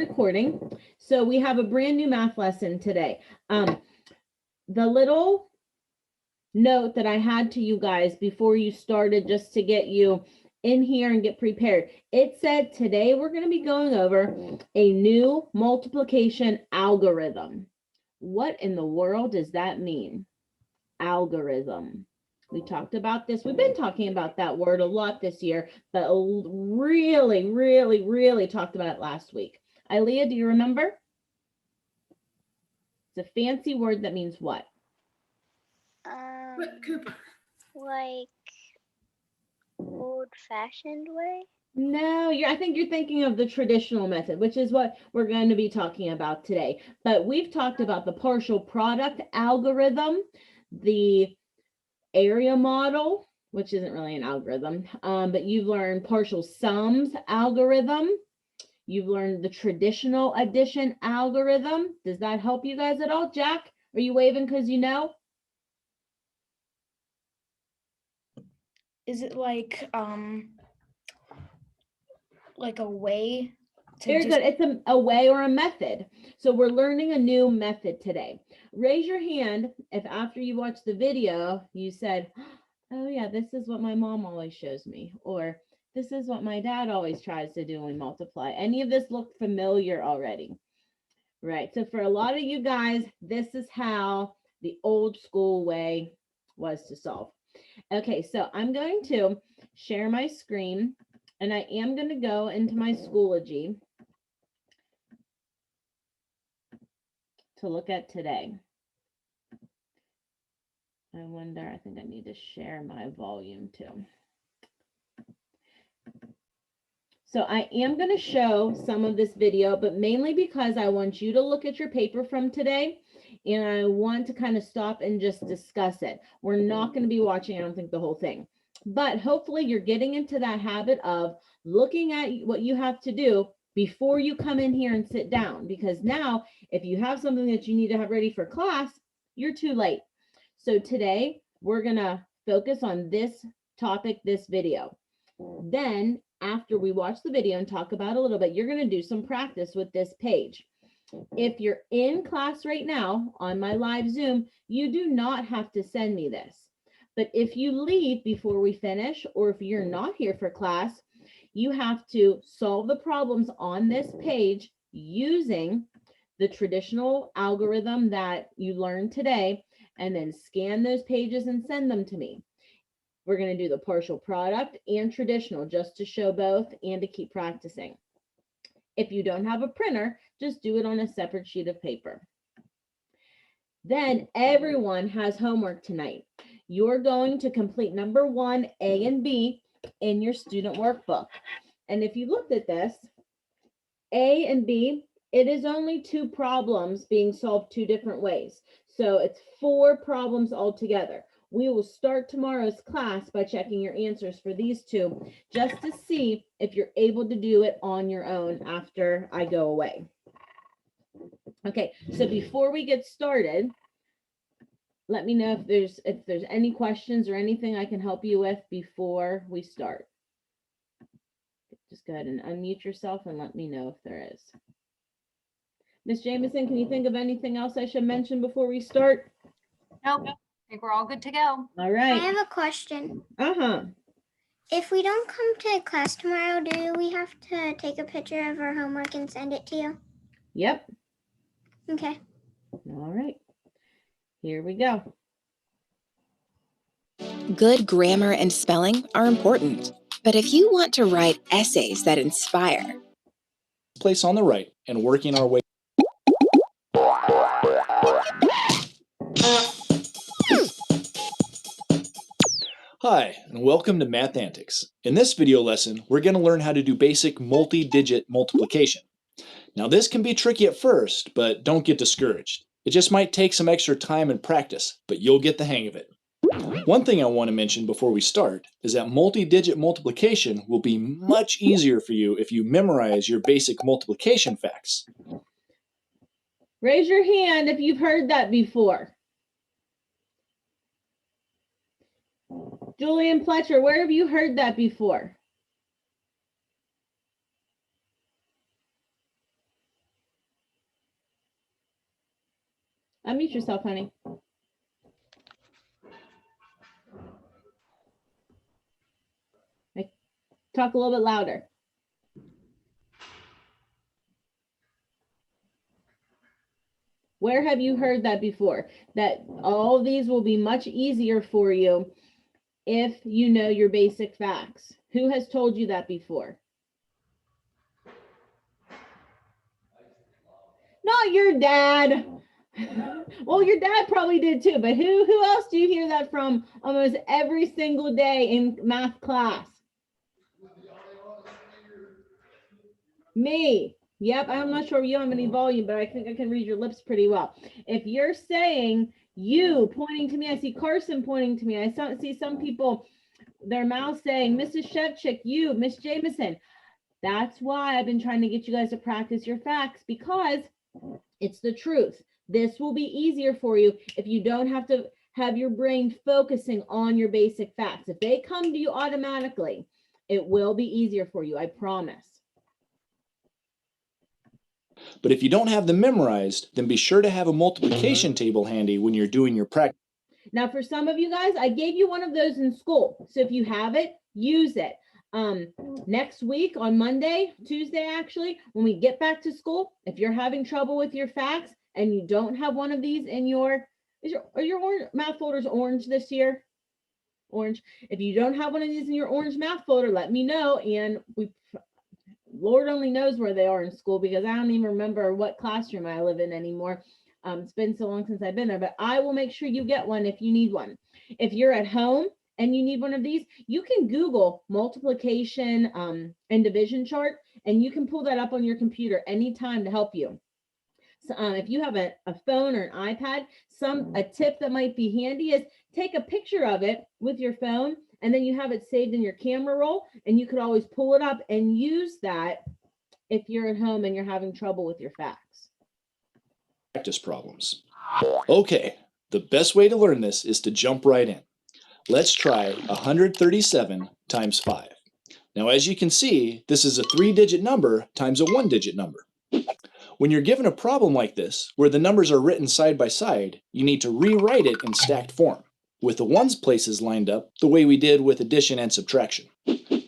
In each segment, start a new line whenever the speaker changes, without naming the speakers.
recording. So we have a brand new math lesson today. The little note that I had to you guys before you started, just to get you in here and get prepared, it said today we're going to be going over a new multiplication algorithm. What in the world does that mean? Algorithm. We talked about this. We've been talking about that word a lot this year, but really talked about it last week. Ilea, do you remember? It's a fancy word that means what?
Cooper. Like old-fashioned way?
No, I think you're thinking of the traditional method, which is what we're going to be talking about today. But we've talked about the partial product algorithm, the area model, which isn't really an algorithm, but you've learned partial sums algorithm. You've learned the traditional addition algorithm. Does that help you guys at all? Jack, are you waving because you know?
Is it like a way to
Very good. It's a way or a method. So we're learning a new method today. Raise your hand if after you watched the video, you said, oh yeah, this is what my mom always shows me, or this is what my dad always tries to do when we multiply. Any of this look familiar already? Right. So for a lot of you guys, this is how the old school way was to solve. Okay, so I'm going to share my screen, and I am going to go into my Schoology to look at today. I wonder, I think I need to share my volume too. So I am going to show some of this video, but mainly because I want you to look at your paper from today, and I want to kind of stop and just discuss it. We're not going to be watching, I don't think, the whole thing, but hopefully you're getting into that habit of looking at what you have to do before you come in here and sit down, because now if you have something that you need to have ready for class, you're too late. So today we're going to focus on this topic, this video. Then after we watch the video and talk about it a little bit, you're going to do some practice with this page. If you're in class right now on my live Zoom, you do not have to send me this. But if you leave before we finish, or if you're not here for class, you have to solve the problems on this page using the traditional algorithm that you learned today, and then scan those pages and send them to me. We're going to do the partial product and traditional just to show both and to keep practicing. If you don't have a printer, just do it on a separate sheet of paper. Then everyone has homework tonight. You're going to complete number 1, A and B, in your student workbook. And if you looked at this, A and B, it is only 2 problems being solved 2 different ways. So it's 4 problems altogether. We will start tomorrow's class by checking your answers for these 2, just to see if you're able to do it on your own after I go away. Okay, so before we get started, let me know if there's any questions or anything I can help you with before we start. Just go ahead and unmute yourself and let me know if there is. Miss Jameson, can you think of anything else I should mention before we start?
Nope. I think we're all good to go.
All right.
I have a question.
Uh-huh.
If we don't come to class tomorrow, do we have to take a picture of our homework and send it to you?
Yep.
Okay.
All right. Here we go.
Good grammar and spelling are important, but if you want to write essays that inspire,
place on the right and working our way. Hi, and welcome to Math Antics. In this video lesson, we're going to learn how to do basic multi-digit multiplication. Now this can be tricky at first, but don't get discouraged. It just might take some extra time and practice, but you'll get the hang of it. One thing I want to mention before we start is that multi-digit multiplication will be much easier for you if you memorize your basic multiplication facts.
Raise your hand if you've heard that before. Julian Pletcher, where have you heard that before? Unmute yourself, honey. Talk a little bit louder. Where have you heard that before? That all of these will be much easier for you if you know your basic facts. Who has told you that before? Not your dad. Well, your dad probably did too, but who else do you hear that from almost every single day in math class? Me. Yep, I'm not sure you have any volume, but I think I can read your lips pretty well. If you're saying you pointing to me, I see Carson pointing to me. I see some people, their mouths saying, Mrs. Shevchik, you, Miss Jameson. That's why I've been trying to get you guys to practice your facts, because it's the truth. This will be easier for you if you don't have to have your brain focusing on your basic facts. If they come to you automatically, it will be easier for you, I promise.
But if you don't have them memorized, then be sure to have a multiplication table handy when you're doing your practice.
Now, for some of you guys, I gave you one of those in school. So if you have it, use it. Next week on Monday, Tuesday, actually, when we get back to school, if you're having trouble with your facts and you don't have one of these in are your orange math folders orange this year? Orange. If you don't have one of these in your orange math folder, let me know. And Lord only knows where they are in school, because I don't even remember what classroom I live in anymore. It's been so long since I've been there, but I will make sure you get one if you need one. If you're at home and you need one of these, you can Google multiplication and division chart, and you can pull that up on your computer anytime to help you. So, if you have a phone or an iPad, a tip that might be handy is take a picture of it with your phone, and then you have it saved in your camera roll, and you could always pull it up and use that if you're at home and you're having trouble with your facts.
Practice problems. Okay, the best way to learn this is to jump right in. Let's try 137 times 5. Now, as you can see, this is a 3-digit number times a 1-digit number. When you're given a problem like this, where the numbers are written side by side, you need to rewrite it in stacked form, with the ones places lined up the way we did with addition and subtraction.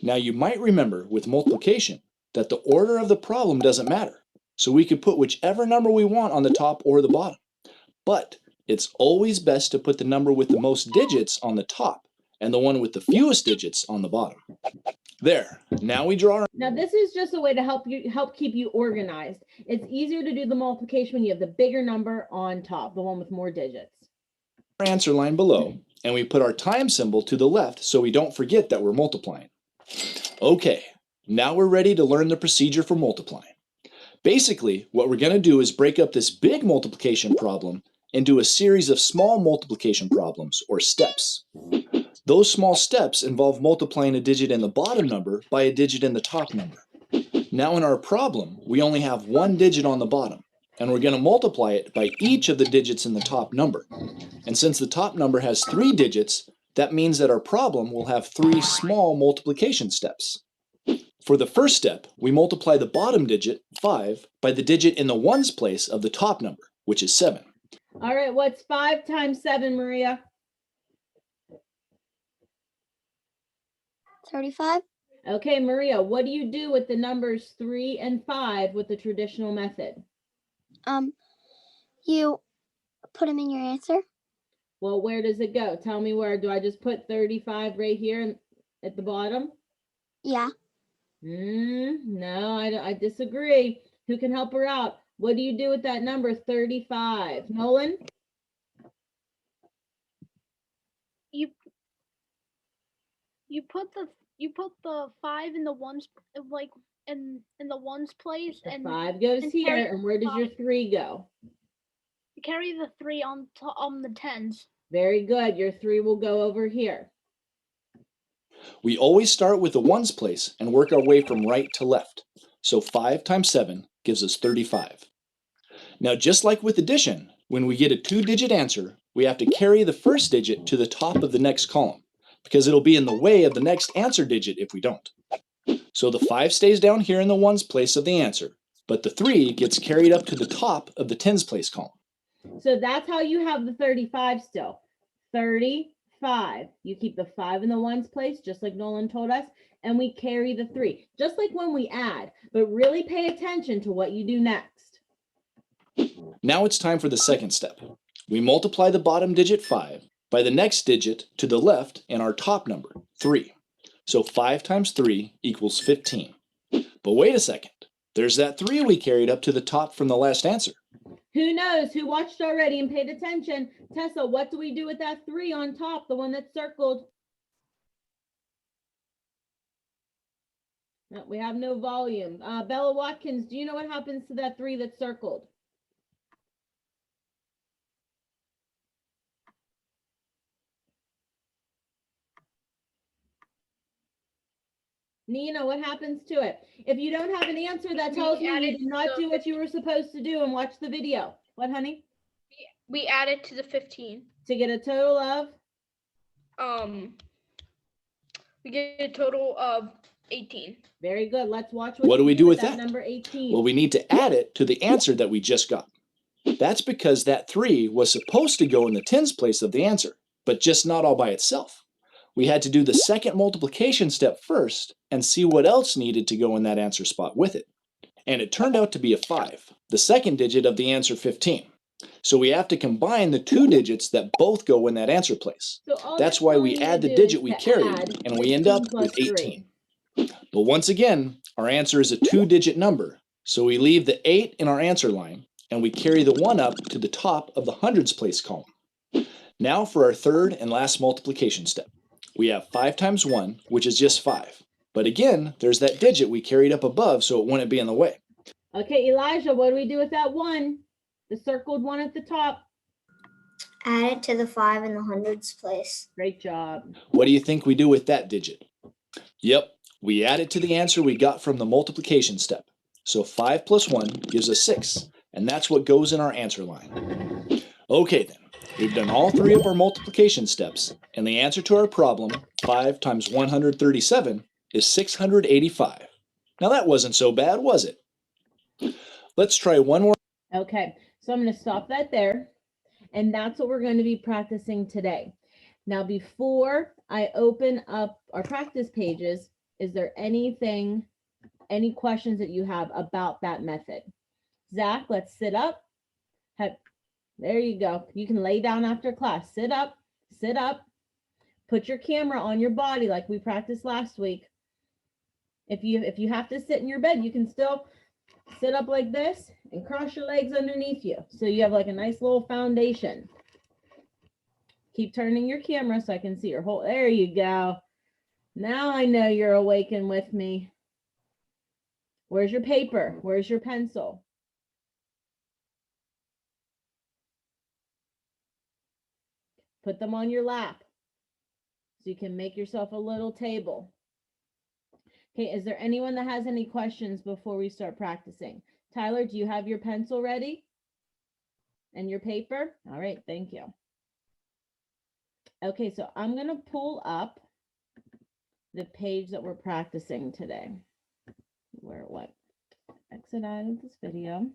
Now, you might remember with multiplication that the order of the problem doesn't matter, so we could put whichever number we want on the top or the bottom. But it's always best to put the number with the most digits on the top and the one with the fewest digits on the bottom. There, now we draw our...
Now, this is just a way to help keep you organized. It's easier to do the multiplication when you have the bigger number on top, the one with more digits.
Answer line below, and we put our time symbol to the left so we don't forget that we're multiplying. Okay, now we're ready to learn the procedure for multiplying. Basically, what we're going to do is break up this big multiplication problem into a series of small multiplication problems, or steps. Those small steps involve multiplying a digit in the bottom number by a digit in the top number. Now in our problem, we only have one digit on the bottom, and we're going to multiply it by each of the digits in the top number. And since the top number has 3 digits, that means that our problem will have 3 small multiplication steps. For the first step, we multiply the bottom digit, 5, by the digit in the ones place of the top number, which is 7.
All right, what's 5 times 7, Maria?
35.
Okay, Maria, what do you do with the numbers 3 and 5 with the traditional method?
You put them in your answer.
Well, where does it go? Tell me where. Do I just put 35 right here at the bottom?
Yeah.
No, I disagree. Who can help her out? What do you do with that number 35? Nolan?
You put the 5 in the ones, like in the ones place,
The
and
5 goes
and
here,
carry
and where does your 3 go?
carry the 3 on the tens.
Very good. Your 3 will go over here.
We always start with the ones place and work our way from right to left. So 5 times 7 gives us 35. Now, just like with addition, when we get a 2-digit answer, we have to carry the first digit to the top of the next column, because it'll be in the way of the next answer digit if we don't. So the 5 stays down here in the ones place of the answer, but the 3 gets carried up to the top of the tens place column.
So that's how you have the 35 still. 35. You keep the 5 in the ones place, just like Nolan told us, and we carry the 3, just like when we add, but really pay attention to what you do next.
Now it's time for the second step. We multiply the bottom digit 5 by the next digit to the left and our top number, 3. So 5 times 3 equals 15. But wait a second. There's that 3 we carried up to the top from the last answer.
Who knows? Who watched already and paid attention? Tessa, what do we do with that 3 on top, the one that's circled? No, we have no volume. Bella Watkins, do you know what happens to that 3 that's circled? Nina, what happens to it? If you don't have an answer, that tells me you did not do what you were supposed to do and watch the video. What, honey?
We added to the 15.
To get a total of?
We get a total of 18.
Very good. Let's watch
What do we do with that?
Number 18.
Well, we need to add it to the answer that we just got. That's because that 3 was supposed to go in the tens place of the answer, but just not all by itself. We had to do the second multiplication step first and see what else needed to go in that answer spot with it. And it turned out to be a 5, the second digit of the answer 15. So we have to combine the 2 digits that both go in that answer place.
So
that's why we add the digit we carried, and we end up with 18. But once again, our answer is a 2-digit number, so we leave the 8 in our answer line, and we carry the 1 up to the top of the hundreds place column. Now for our third and last multiplication step. We have 5 times 1, which is just 5. But again, there's that digit we carried up above, so it wouldn't be in the way.
Okay, Elijah, what do we do with that 1? The circled 1 at the top.
Add it to the 5 in the hundreds place.
Great job.
What do you think we do with that digit? Yep, we add it to the answer we got from the multiplication step. So 5 plus 1 gives us 6, and that's what goes in our answer line. Okay then, we've done all 3 of our multiplication steps, and the answer to our problem, 5 times 137, is 685. Now that wasn't so bad, was it? Let's try one more.
Okay, so I'm going to stop that there, and that's what we're going to be practicing today. Now, before I open up our practice pages, is there any questions that you have about that method? Zach, let's sit up. There you go. You can lay down after class. Sit up, sit up. Put your camera on your body like we practiced last week. If you have to sit in your bed, you can still sit up like this and cross your legs underneath you. So you have like a nice little foundation. Keep turning your camera so I can see your whole, there you go. Now I know you're awake and with me. Where's your paper? Where's your pencil? Put them on your lap so you can make yourself a little table. Okay, is there anyone that has any questions before we start practicing? Tyler, do you have your pencil ready? And your paper? All right, thank you. Okay, so I'm going to pull up the page that we're practicing today. Where what? Exit out of this video.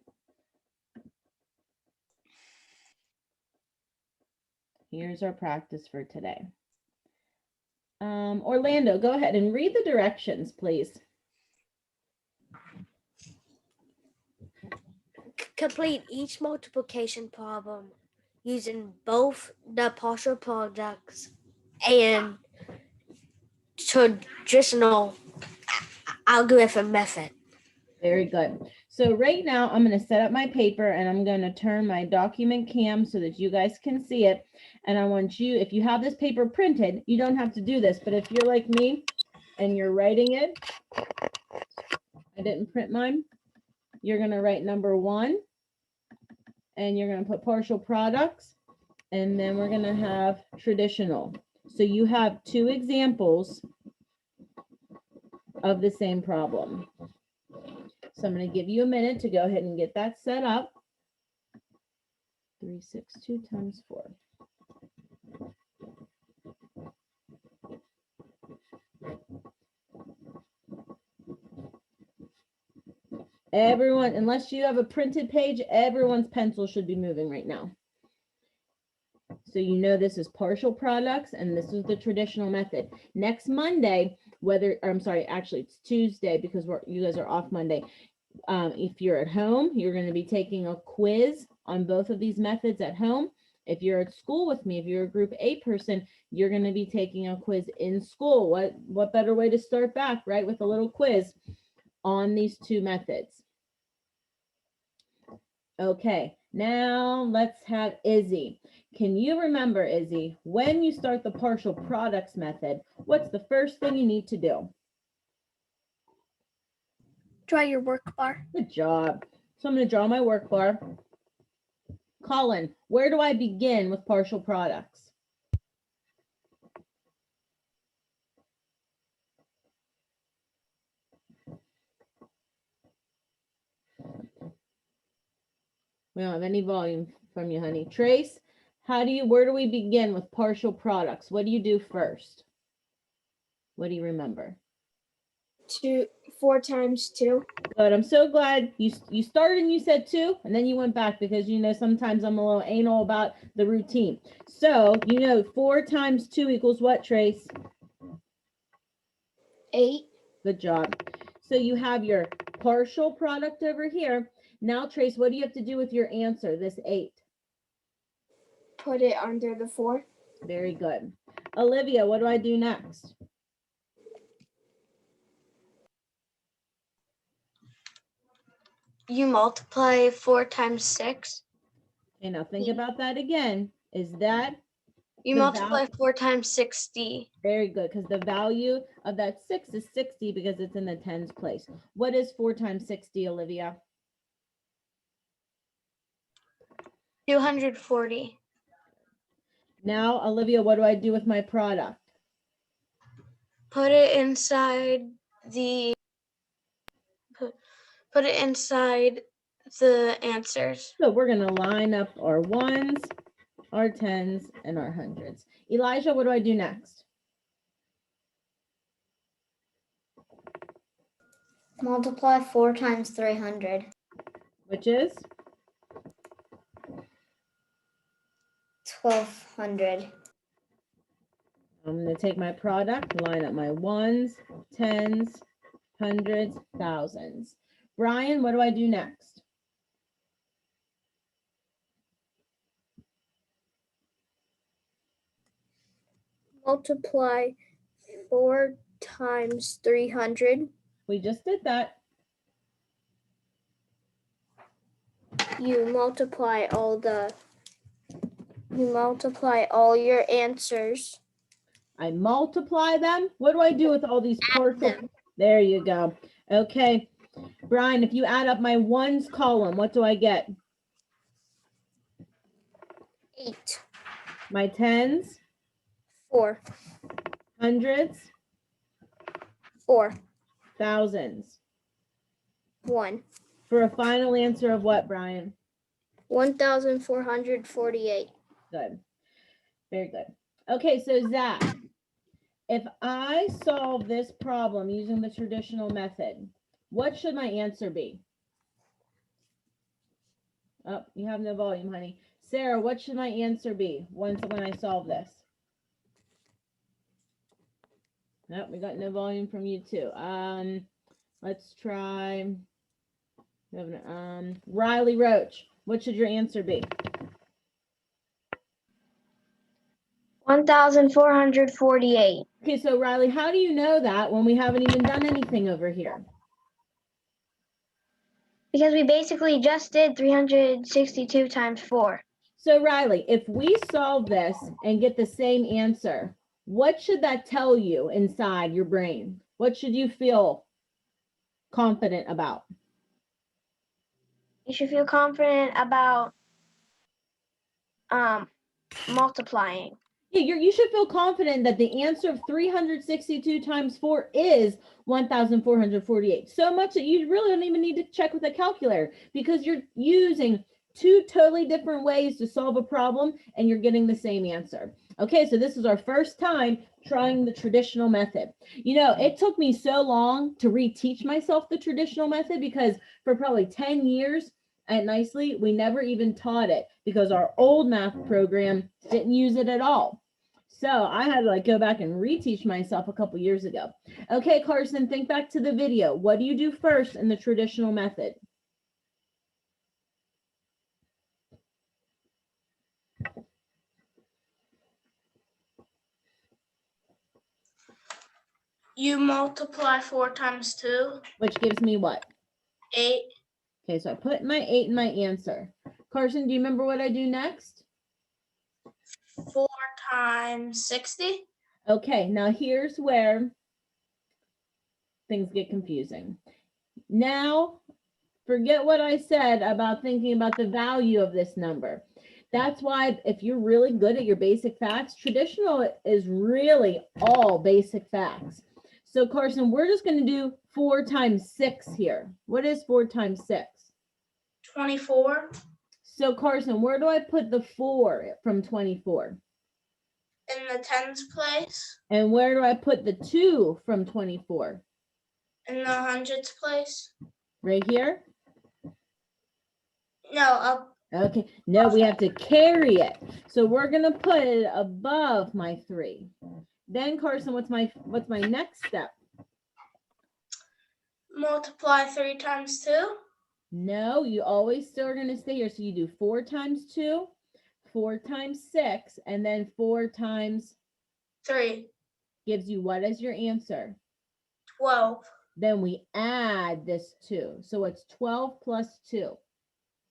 Here's our practice for today. Orlando, go ahead and read the directions, please.
Complete each multiplication problem using both the partial products and traditional algorithm method.
Very good. So right now I'm going to set up my paper and I'm going to turn my document cam so that you guys can see it. And I want you, if you have this paper printed, you don't have to do this, but if you're like me and you're writing it, I didn't print mine, you're going to write number 1 and you're going to put partial products and then we're going to have traditional. So you have 2 examples of the same problem. So I'm going to give you a minute to go ahead and get that set up. 362 times 4. Everyone, unless you have a printed page, everyone's pencil should be moving right now. So you know this is partial products and this is the traditional method. Next Monday, actually it's Tuesday because you guys are off Monday. If you're at home, you're going to be taking a quiz on both of these methods at home. If you're at school with me, if you're a group A person, you're going to be taking a quiz in school. What better way to start back, right? With a little quiz on these two methods. Okay, now let's have Izzy. Can you remember, Izzy, when you start the partial products method, what's the first thing you need to do?
Draw your work bar.
Good job. So I'm going to draw my work bar. Colin, where do I begin with partial products? We don't have any volume from you, honey. Trace, where do we begin with partial products? What do you do first? What do you remember?
4 times 2.
Good. I'm so glad you started and you said 2, and then you went back because sometimes I'm a little anal about the routine. So 4 times 2 equals what, Trace?
8.
Good job. So you have your partial product over here. Now, Trace, what do you have to do with your answer, this 8?
Put it under the 4.
Very good. Olivia, what do I do next?
You multiply 4 times 6.
Okay, now think about that again. Is that
You
The
multiply 4 times 60.
very good? Because the value of that 6 is 60 because it's in the tens place. What is 4 times 60, Olivia?
240.
Now, Olivia, what do I do with my product?
Put it inside the put it inside the answers.
So we're going to line up our ones, our tens, and our hundreds. Elijah, what do I do next?
Multiply 4 times 300.
Which is?
1200.
I'm going to take my product, line up my ones, tens, hundreds, thousands. Brian, what do I do next?
Multiply 4 times 300.
We just did that.
You multiply all your answers.
I multiply them. What do I do with all these partial? There you go. Okay. Brian, if you add up my ones column, what do I get?
8.
My tens,
4.
hundreds,
4.
thousands.
1.
For a final answer of what, Brian?
1,448.
Good. Very good. Okay, so Zach, if I solve this problem using the traditional method, what should my answer be? Oh, you have no volume, honey. Sarah, what should my answer be when I solve this? Nope, we got no volume from you too. Let's try. Riley Roach, what should your answer be?
1,448.
Okay, so Riley, how do you know that when we haven't even done anything over here?
Because we basically just did 362 times 4.
So Riley, if we solve this and get the same answer, what should that tell you inside your brain? What should you feel confident about?
You should feel confident about multiplying.
Yeah, you should feel confident that the answer of 362 times 4 is 1,448. So much that you really don't even need to check with a calculator because you're using 2 totally different ways to solve a problem and you're getting the same answer. Okay, so this is our first time trying the traditional method. You know, it took me so long to reteach myself the traditional method because for probably 10 years at Nicely, we never even taught it because our old math program didn't use it at all. So I had to like go back and reteach myself a couple years ago. Okay, Carson, think back to the video. What do you do first in the traditional method?
You multiply 4 times 2,
Which gives me what?
8.
Okay, so I put my 8 in my answer. Carson, do you remember what I do next?
4 times 60.
Okay, now here's where things get confusing. Now, forget what I said about thinking about the value of this number. That's why if you're really good at your basic facts, traditional is really all basic facts. So Carson, we're just going to do 4 times 6 here. What is 4 times 6?
24.
So Carson, where do I put the 4 from 24?
In the tens place.
And where do I put the 2 from 24?
In the hundreds place.
Right here?
No, up.
Okay, no, we have to carry it. So we're gonna put it above my 3. Then Carson, what's my next step?
Multiply 3 times 2.
No, you always still are gonna stay here. So you do 4 times 2, 4 times 6, and then 4 times
3.
gives you what as your answer?
12.
Then we add this 2. So it's 12 plus 2.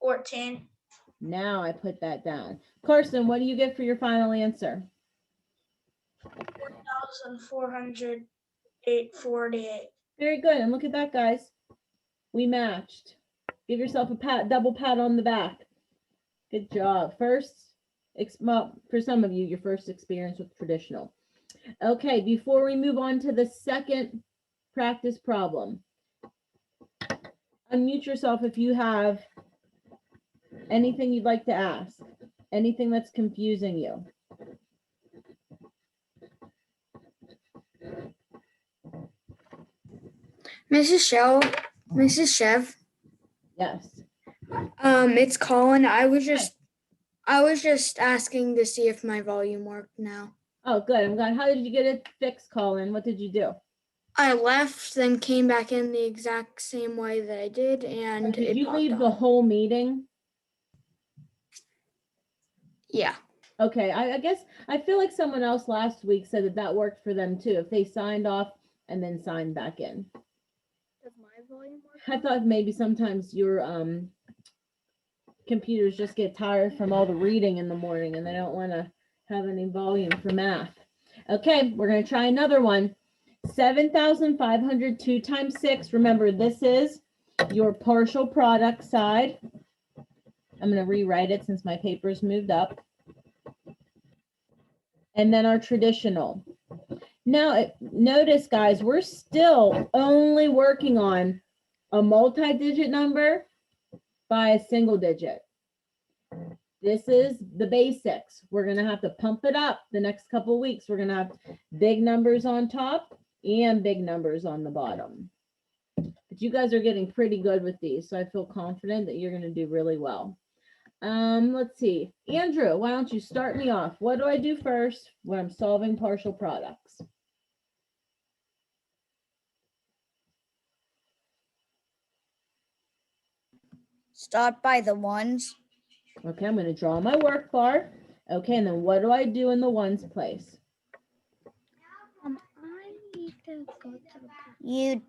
14.
Now I put that down. Carson, what do you get for your final answer?
4,448.
Very good. And look at that, guys. We matched. Give yourself a double pat on the back. Good job. For some of you, your first experience with traditional. Okay, before we move on to the second practice problem, unmute yourself if you have anything you'd like to ask, anything that's confusing you.
Mrs. Chev,
Yes.
it's Colin. I was just asking to see if my volume worked now.
Oh, good. I'm glad. How did you get it fixed, Colin? What did you do?
I left, then came back in the exact same way that I did, and
Did
it
you
popped
leave the
on.
whole meeting?
Yeah.
Okay, I guess I feel like someone else last week said that worked for them too, if they signed off and then signed back in.
Does my volume work?
I thought maybe sometimes your computers just get tired from all the reading in the morning and they don't want to have any volume for math. Okay, we're going to try another one. 7,502 times 6. Remember, this is your partial product side. I'm going to rewrite it since my paper's moved up. And then our traditional. Now, notice, guys, we're still only working on a multi-digit number by a single digit. This is the basics. We're going to have to pump it up the next couple of weeks. We're going to have big numbers on top and big numbers on the bottom. But you guys are getting pretty good with these, so I feel confident that you're going to do really well. Let's see. Andrew, why don't you start me off? What do I do first when I'm solving partial products?
Start by the ones.
Okay, I'm going to draw my work bar. Okay, and then what do I do in the ones place?
I need to go to the.
You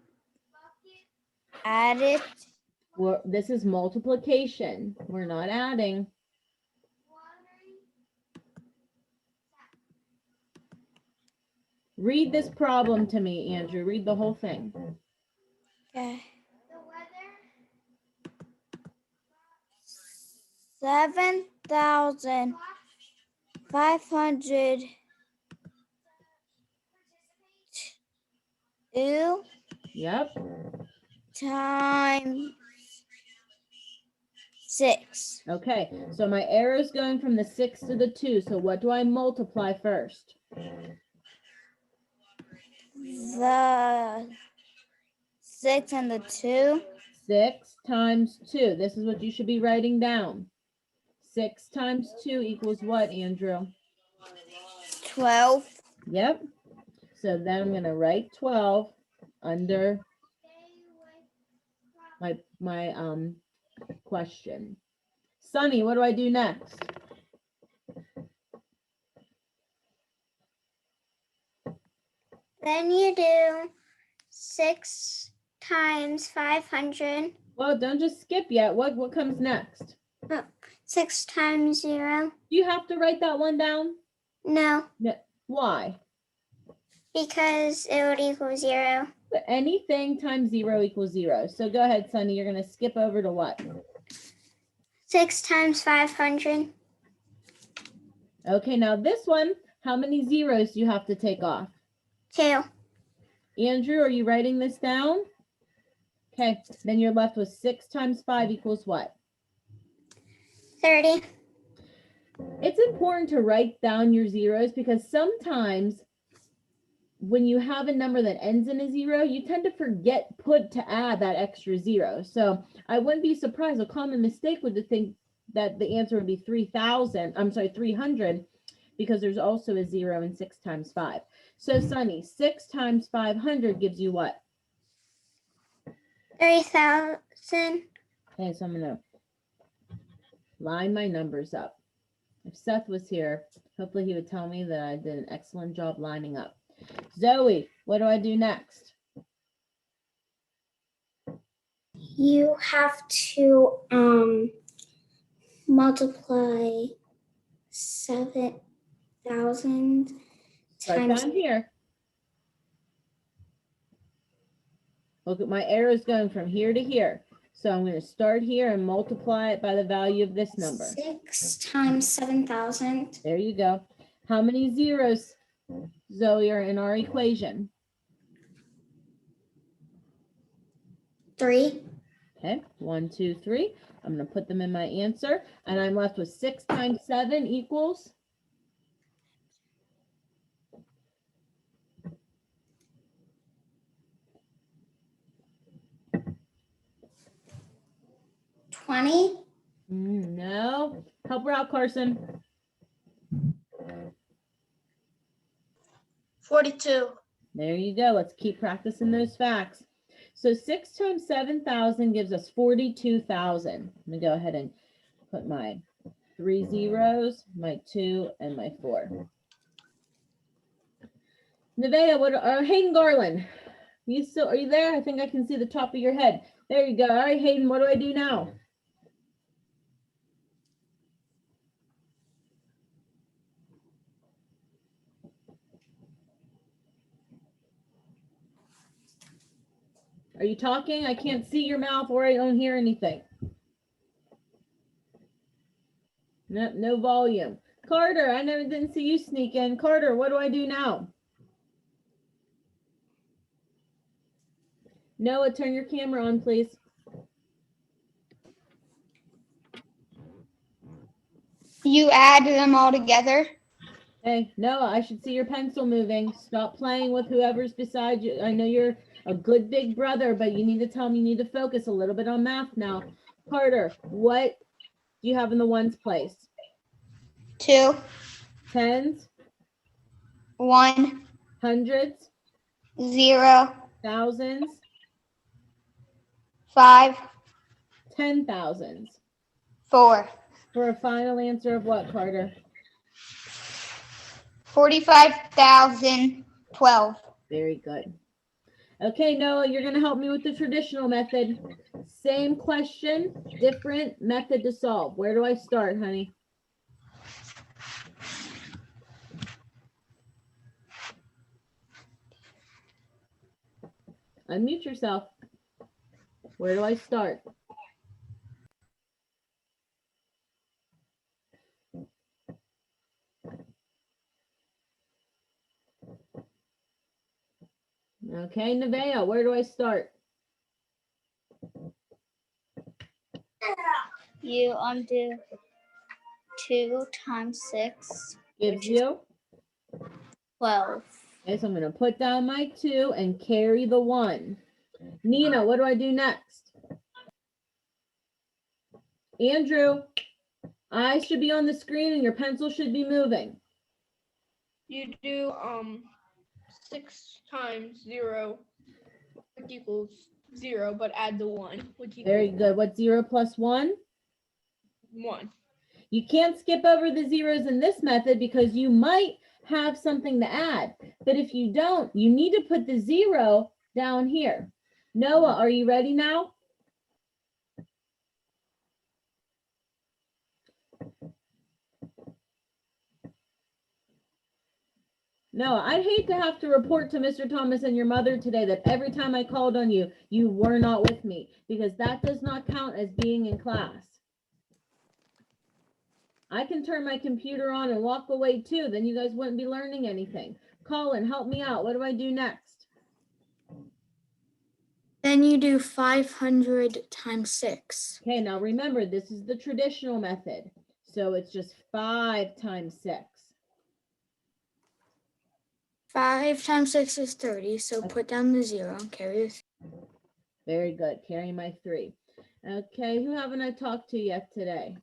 add it.
This is multiplication. We're not adding. Read this problem to me, Andrew. Read the whole thing.
Okay. 7,502
Yep.
times 6.
Okay, so my arrow's going from the 6 to the 2. So what do I multiply first?
The 6 and the 2.
6 times 2. This is what you should be writing down. 6 times 2 equals what, Andrew?
12.
Yep. So then I'm going to write 12 under my question. Sunny, what do I do next?
Then you do 6 times 500.
Well, don't just skip yet. What comes next?
6 times 0.
Do you have to write that one down?
No,
Why?
because it would equal 0.
But anything times 0 equals 0. So go ahead, Sunny. You're going to skip over to what?
6 times 500.
Okay, now this one, how many zeros do you have to take off?
2.
Andrew, are you writing this down? Okay, then you're left with 6 times 5 equals what?
30.
It's important to write down your zeros because sometimes when you have a number that ends in a 0, you tend to forget to add that extra 0. So I wouldn't be surprised. A common mistake would to think that the answer would be 300, because there's also a 0 in 6 times 5. So Sunny, 6 times 500 gives you what?
30,000.
Okay, so I'm going to line my numbers up. If Seth was here, hopefully he would tell me that I did an excellent job lining up. Zoe, what do I do next?
You have to multiply 7,000
Right
times.
down here. Look at my arrows going from here to here. So I'm going to start here and multiply it by the value of this number.
6 times 7,000.
There you go. How many zeros, Zoe, are in our equation?
3.
Okay, 1, 2, 3. I'm going to put them in my answer, and I'm left with 6 times 7 equals
20.
No. Help her out, Carson.
42.
There you go. Let's keep practicing those facts. So 6 times 7,000 gives us 42,000. Let me go ahead and put my 3 zeros, my 2, and my 4. Nevaeh, Hayden Garland, are you there? I think I can see the top of your head. There you go. All right, Hayden, what do I do now? Are you talking? I can't see your mouth or I don't hear anything. No volume. Carter, I didn't see you sneak in. Carter, what do I do now? Noah, turn your camera on, please.
You add them all together.
Hey, Noah, I should see your pencil moving. Stop playing with whoever's beside you. I know you're a good big brother, but you need to tell me you need to focus a little bit on math now. Carter, what do you have in the ones place?
2,
Tens,
1,
hundreds,
0,
thousands,
5,
10,000s.
4.
For a final answer of what, Carter?
45,012.
Very good. Okay, Noah, you're going to help me with the traditional method. Same question, different method to solve. Where do I start, honey? Unmute yourself. Where do I start? Okay, Nevaeh, where do I start?
you do 2 times 6,
Gives
which is
you.
12.
Okay, so I'm gonna put down my 2 and carry the 1. Nina, what do I do next? Andrew, eyes should be on the screen and your pencil should be moving.
You do 6 times 0, which equals 0, but add the 1, which equals
Very good. What's 0 plus 1?
1.
You can't skip over the zeros in this method because you might have something to add. But if you don't, you need to put the 0 down here. Noah, are you ready now? No, I'd hate to have to report to Mr. Thomas and your mother today that every time I called on you, you were not with me, because that does not count as being in class. I can turn my computer on and walk away too, then you guys wouldn't be learning anything. Colin, help me out. What do I do next?
Then you do 500 times 6.
Okay, now remember, this is the traditional method. So it's just 5 times 6.
5 times 6 is 30, so put down the 0 and carry the
Very good. Carry my 3. Okay, who haven't I talked to yet today?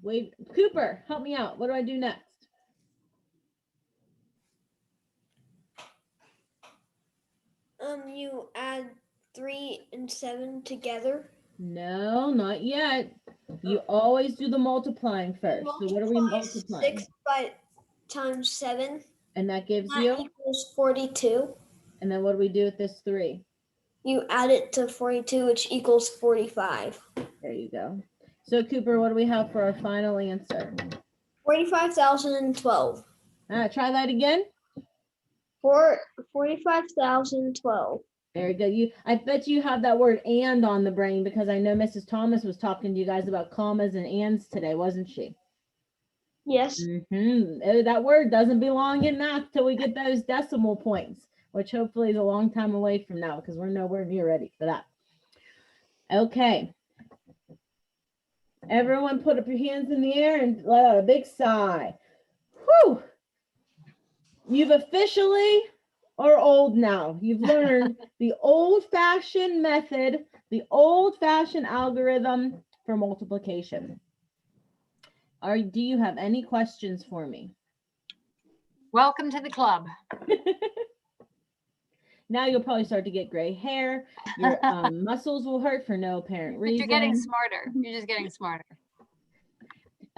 Wait, Cooper, help me out. What do I do next?
You add 3 and 7 together.
No, not yet. You always do the multiplying first. So what are we multiplying?
6 times 7.
And that gives
That
you?
equals 42.
And then what do we do with this 3?
You add it to 42, which equals 45.
There you go. So Cooper, what do we have for our final answer?
45,012.
Try that again.
45,012.
Very good. I bet you have that word "and" on the brain, because I know Mrs. Thomas was talking to you guys about commas and ands today, wasn't she?
Yes.
That word doesn't belong in math till we get those decimal points, which hopefully is a long time away from now, because we're nowhere near ready for that. Okay. Everyone put up your hands in the air and let out a big sigh. Whew. You've officially are old now. You've learned the old-fashioned method, the old-fashioned algorithm for multiplication. Do you have any questions for me?
Welcome to the club.
Now you'll probably start to get gray hair. Your muscles will hurt for no apparent
But
reason.
you're getting smarter. You're just getting smarter.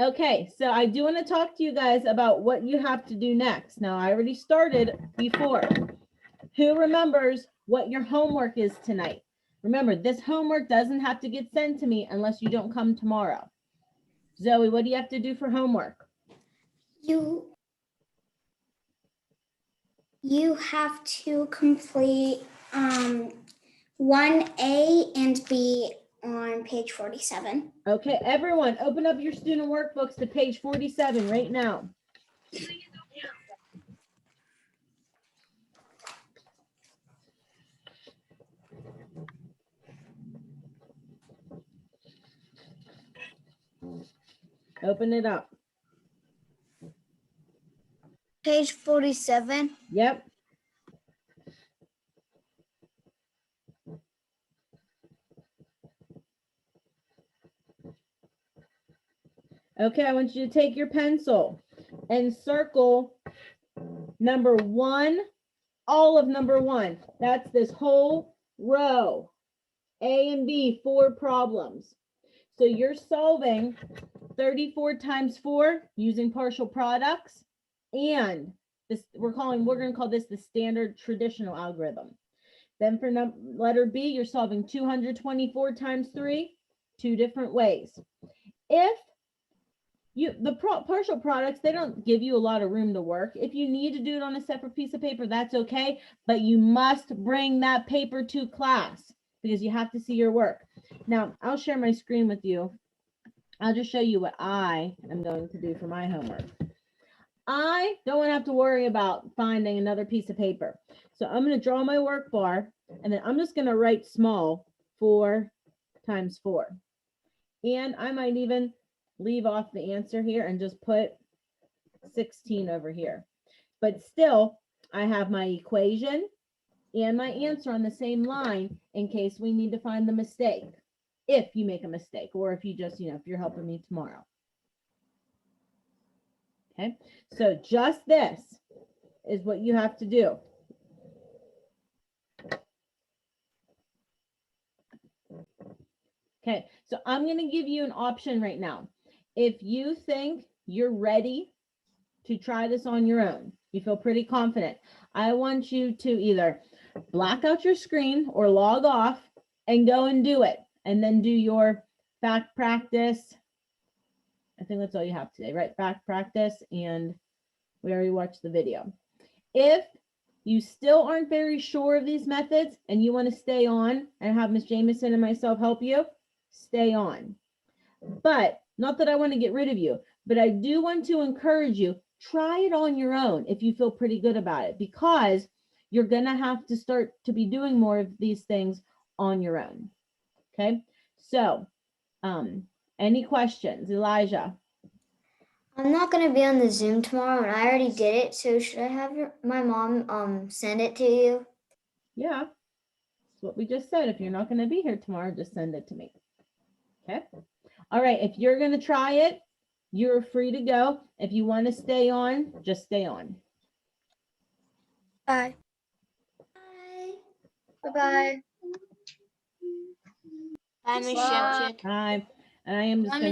Okay, so I do want to talk to you guys about what you have to do next. Now, I already started before. Who remembers what your homework is tonight? Remember, this homework doesn't have to get sent to me unless you don't come tomorrow. Zoe, what do you have to do for homework?
You have to complete 1A and B on page 47.
Okay, everyone, open up your student workbooks to page 47 right now. Open it up.
Page 47.
Yep. Okay, I want you to take your pencil and circle number 1, all of number 1. That's this whole row. A and B, 4 problems. So you're solving 34 times 4 using partial products, and this we're going to call this the standard traditional algorithm. Then for letter B, you're solving 224 times 3, 2 different ways. If the partial products, they don't give you a lot of room to work. If you need to do it on a separate piece of paper, that's okay, but you must bring that paper to class because you have to see your work. Now, I'll share my screen with you. I'll just show you what I am going to do for my homework. I don't have to worry about finding another piece of paper. So I'm going to draw my work bar, and then I'm just going to write small 4 times 4. And I might even leave off the answer here and just put 16 over here. But still, I have my equation and my answer on the same line in case we need to find the mistake. If you make a mistake, or if you just, if you're helping me tomorrow. Okay, so just this is what you have to do. Okay, so I'm going to give you an option right now. If you think you're ready to try this on your own, you feel pretty confident, I want you to either black out your screen or log off and go and do it. And then do your fact practice. I think that's all you have today, right? Fact practice, and we already watched the video. If you still aren't very sure of these methods and you want to stay on and have Miss Jameson and myself help you, stay on. But not that I want to get rid of you, but I do want to encourage you, try it on your own if you feel pretty good about it, because you're going to have to start to be doing more of these things on your own. Okay, so any questions, Elijah?
I'm not going to be on the Zoom tomorrow, and I already did it. So should I have my mom send it to you?
Yeah, that's what we just said. If you're not going to be here tomorrow, just send it to me. Okay. All right. If you're going to try it, you're free to go. If you want to stay on, just stay on.
Bye.
Bye.
Bye, Miss Shipchick.
Hi. And I am just going to